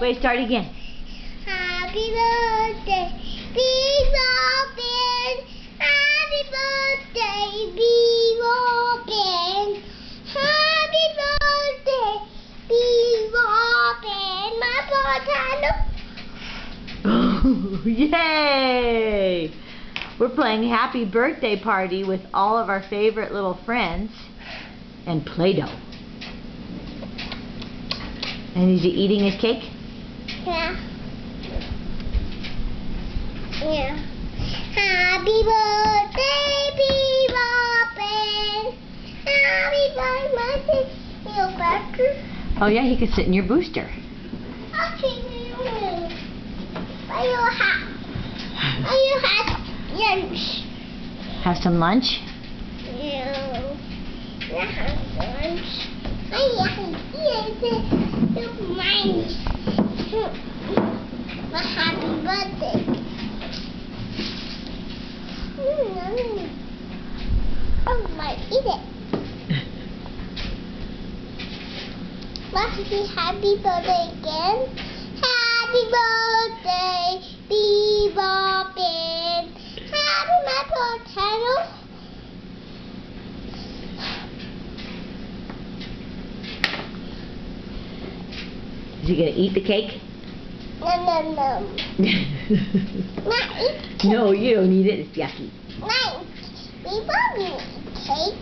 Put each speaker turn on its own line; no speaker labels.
Wait, start again.
Happy birthday, big Robin. Happy birthday, big Robin. Happy birthday, big Robin. My potato.
Yay! We're playing Happy Birthday Party with all of our favorite little friends and Play-Doh. And is he eating his cake?
Yeah. Yeah. Happy birthday, big Robin. Happy birthday, little birthday.
Oh yeah, he could sit in your booster.
Are you have lunch?
Have some lunch?
No. Not have lunch. Look mine. My happy birthday. Oh, might eat it. Let's be happy birthday again. Happy birthday, bee Robin. Happy my potato.
Is he gonna eat the cake?
No. Not eat cake.
No, you don't eat it. It's yucky.
Nice. We love you, cake.